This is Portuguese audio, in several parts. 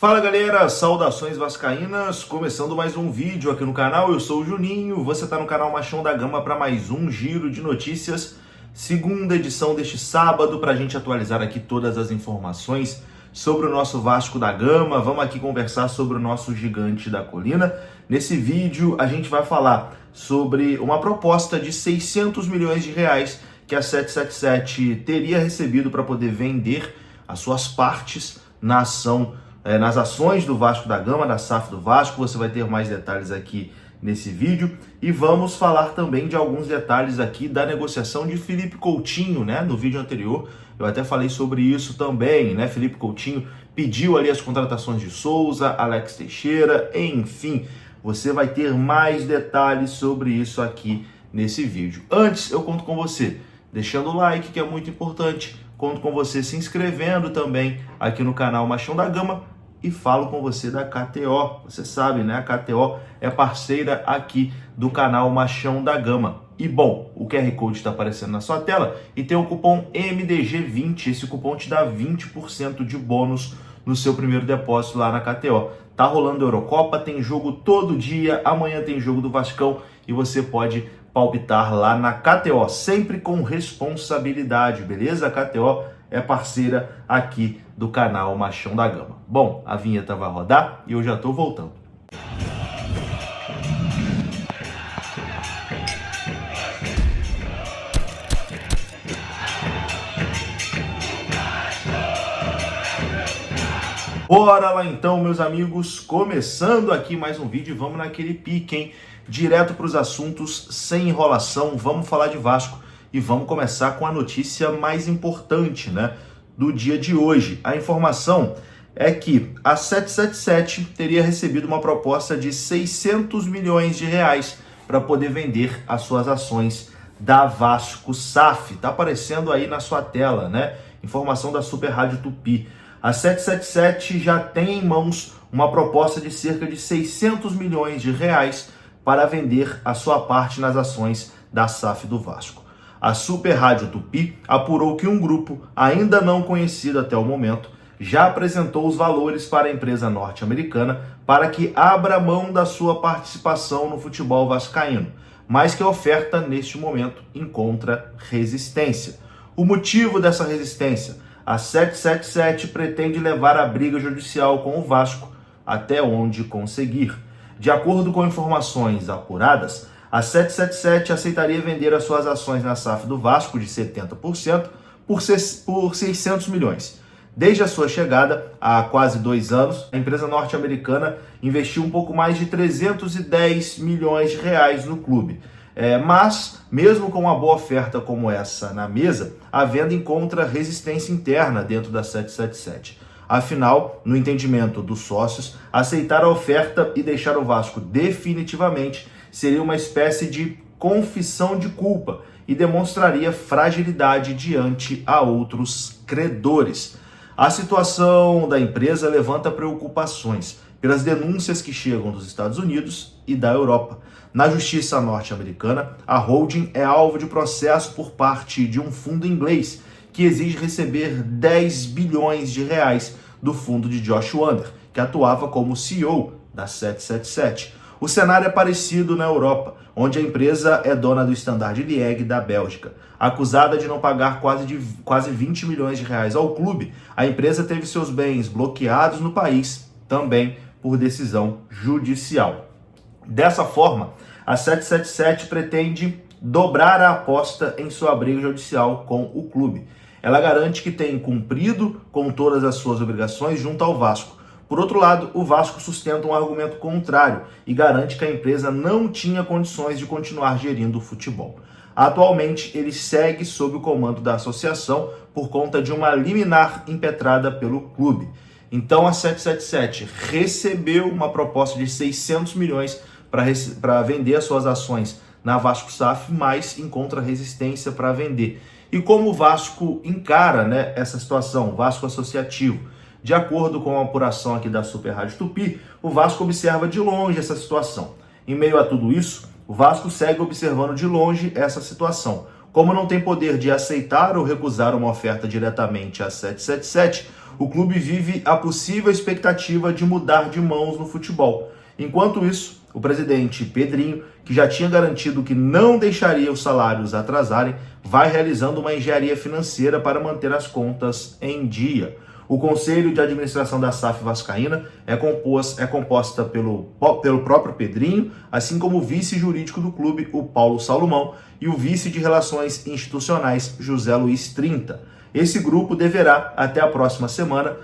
Fala galera, saudações vascaínas, começando mais um vídeo aqui no canal. Eu sou o Juninho, você está no canal Machão da Gama para mais um giro de notícias, segunda edição deste sábado, para a gente atualizar aqui todas as informações sobre o nosso Vasco da Gama. Vamos aqui conversar sobre o nosso gigante da colina. Nesse vídeo a gente vai falar sobre uma proposta de 600 milhões de reais que a 777 teria recebido para poder vender as suas partes nas ações do Vasco da Gama, da SAF do Vasco. Você vai ter mais detalhes aqui nesse vídeo. E vamos falar também de alguns detalhes aqui da negociação de Felipe Coutinho, né? No vídeo anterior eu até falei sobre isso também, né? Felipe Coutinho pediu ali as contratações de Souza, Alex Teixeira, enfim. Você vai ter mais detalhes sobre isso aqui nesse vídeo. Antes, eu conto com você deixando o like, que é muito importante. Conto com você se inscrevendo também aqui no canal Machão da Gama e falo com você da KTO. Você sabe, né? A KTO é parceira aqui do canal Machão da Gama. E bom, o QR Code está aparecendo na sua tela e tem o cupom MDG20. Esse cupom te dá 20% de bônus no seu primeiro depósito lá na KTO. Tá rolando a Eurocopa, tem jogo todo dia, amanhã tem jogo do Vascão e você pode palpitar lá na KTO, sempre com responsabilidade, beleza? A KTO é parceira aqui do canal Machão da Gama. Bom, a vinheta vai rodar e eu já tô voltando. Bora lá então, meus amigos, começando aqui mais um vídeo, vamos naquele pique, hein? Direto para os assuntos, sem enrolação, vamos falar de Vasco e vamos começar com a notícia mais importante, né, do dia de hoje. A informação é que a 777 teria recebido uma proposta de 600 milhões de reais para poder vender as suas ações da Vasco SAF. Tá aparecendo aí na sua tela, né? Informação da Super Rádio Tupi. A 777 já tem em mãos uma proposta de cerca de 600 milhões de reais para vender a sua parte nas ações da SAF do Vasco. A Super Rádio Tupi apurou que um grupo, ainda não conhecido até o momento, já apresentou os valores para a empresa norte-americana para que abra mão da sua participação no futebol vascaíno, mas que a oferta, neste momento, encontra resistência. O motivo dessa resistência? A 777 pretende levar a briga judicial com o Vasco até onde conseguir. De acordo com informações apuradas, a 777 aceitaria vender as suas ações na SAF do Vasco de 70% por 600 milhões. Desde a sua chegada, há quase 2 anos, a empresa norte-americana investiu um pouco mais de 310 milhões de reais no clube. Mas, mesmo com uma boa oferta como essa na mesa, a venda encontra resistência interna dentro da 777. Afinal, no entendimento dos sócios, aceitar a oferta e deixar o Vasco definitivamente seria uma espécie de confissão de culpa e demonstraria fragilidade diante a outros credores. A situação da empresa levanta preocupações pelas denúncias que chegam dos Estados Unidos e da Europa. Na justiça norte-americana, a holding é alvo de processo por parte de um fundo inglês que exige receber 10 bilhões de reais do fundo de Josh Wander, que atuava como CEO da 777. O cenário é parecido na Europa, onde a empresa é dona do Standard Liège da Bélgica. Acusada de não pagar quase 20 milhões de reais ao clube, a empresa teve seus bens bloqueados no país, também por decisão judicial. Dessa forma, a 777 pretende dobrar a aposta em sua briga judicial com o clube. Ela garante que tem cumprido com todas as suas obrigações junto ao Vasco. Por outro lado, o Vasco sustenta um argumento contrário e garante que a empresa não tinha condições de continuar gerindo o futebol. Atualmente, ele segue sob o comando da associação por conta de uma liminar impetrada pelo clube. Então, a 777 recebeu uma proposta de 600 milhões para vender as suas ações na Vasco SAF, mas encontra resistência para vender. E como o Vasco encara, né, essa situação, o Vasco associativo? De acordo com a apuração aqui da Super Rádio Tupi, o Vasco observa de longe essa situação. Em meio a tudo isso, o Vasco segue observando de longe essa situação. Como não tem poder de aceitar ou recusar uma oferta diretamente à 777, o clube vive a possível expectativa de mudar de mãos no futebol. Enquanto isso, o presidente Pedrinho, que já tinha garantido que não deixaria os salários atrasarem, vai realizando uma engenharia financeira para manter as contas em dia. O Conselho de Administração da SAF Vascaína é composta pelo próprio Pedrinho, assim como o vice jurídico do clube, o Paulo Salomão, e o vice de Relações Institucionais, José Luiz Trinta. Esse grupo deverá, até a próxima semana,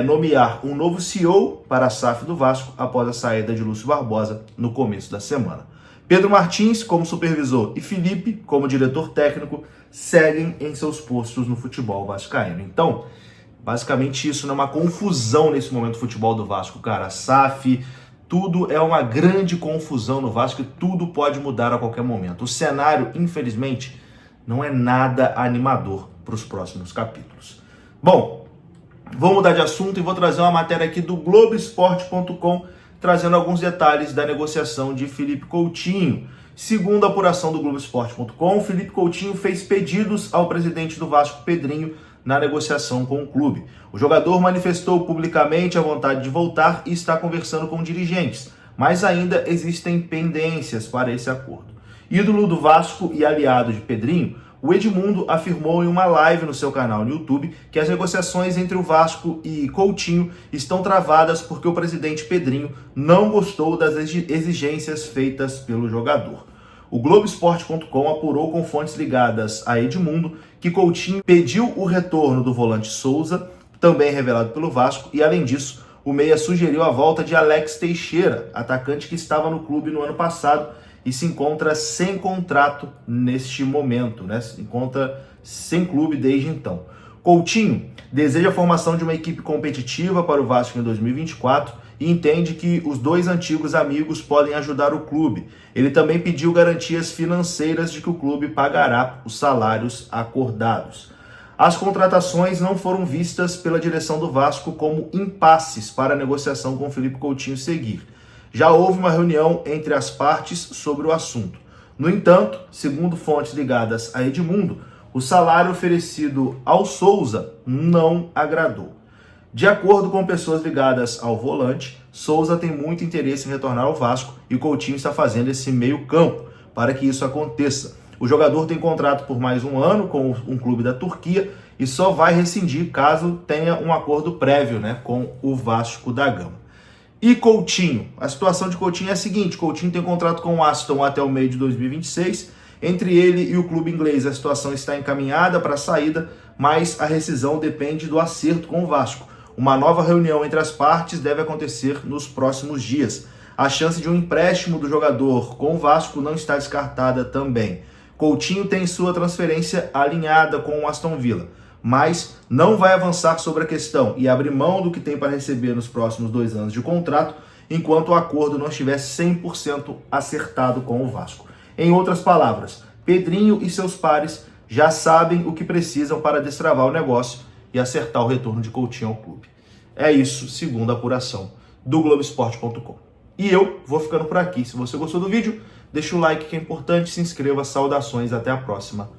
nomear um novo CEO para a SAF do Vasco após a saída de Lúcio Barbosa no começo da semana. Pedro Martins, como supervisor, e Felipe, como diretor técnico, seguem em seus postos no futebol vascaíno. Então, basicamente isso, não é uma confusão nesse momento do futebol do Vasco, cara. A SAF, tudo é uma grande confusão no Vasco e tudo pode mudar a qualquer momento. O cenário, infelizmente, não é nada animador para os próximos capítulos. Bom, vou mudar de assunto e vou trazer uma matéria aqui do Globoesporte.com, trazendo alguns detalhes da negociação de Felipe Coutinho. Segundo a apuração do Globoesporte.com, Felipe Coutinho fez pedidos ao presidente do Vasco, Pedrinho, na negociação com o clube. O jogador manifestou publicamente a vontade de voltar e está conversando com dirigentes, mas ainda existem pendências para esse acordo. Ídolo do Vasco e aliado de Pedrinho, o Edmundo afirmou em uma live no seu canal no YouTube que as negociações entre o Vasco e Coutinho estão travadas porque o presidente Pedrinho não gostou das exigências feitas pelo jogador. O Globoesporte.com apurou com fontes ligadas a Edmundo que Coutinho pediu o retorno do volante Souza, também revelado pelo Vasco, e além disso, o meia sugeriu a volta de Alex Teixeira, atacante que estava no clube no ano passado e se encontra sem contrato neste momento, né? Se encontra sem clube desde então. Coutinho deseja a formação de uma equipe competitiva para o Vasco em 2024 e entende que os dois antigos amigos podem ajudar o clube. Ele também pediu garantias financeiras de que o clube pagará os salários acordados. As contratações não foram vistas pela direção do Vasco como impasses para a negociação com Felipe Coutinho seguir. Já houve uma reunião entre as partes sobre o assunto. No entanto, segundo fontes ligadas a Edmundo, o salário oferecido ao Souza não agradou. De acordo com pessoas ligadas ao volante, Souza tem muito interesse em retornar ao Vasco e Coutinho está fazendo esse meio campo para que isso aconteça. O jogador tem contrato por mais um ano com um clube da Turquia e só vai rescindir caso tenha um acordo prévio, né, com o Vasco da Gama. E Coutinho? A situação de Coutinho é a seguinte: Coutinho tem contrato com o Aston até o meio de 2026. Entre ele e o clube inglês, a situação está encaminhada para a saída, mas a rescisão depende do acerto com o Vasco. Uma nova reunião entre as partes deve acontecer nos próximos dias. A chance de um empréstimo do jogador com o Vasco não está descartada também. Coutinho tem sua transferência alinhada com o Aston Villa, mas não vai avançar sobre a questão e abrir mão do que tem para receber nos próximos 2 anos de contrato, enquanto o acordo não estiver 100% acertado com o Vasco. Em outras palavras, Pedrinho e seus pares já sabem o que precisam para destravar o negócio e acertar o retorno de Coutinho ao clube. É isso, segundo a apuração do Globoesporte.com. E eu vou ficando por aqui. Se você gostou do vídeo, deixa o like que é importante, se inscreva, saudações, até a próxima.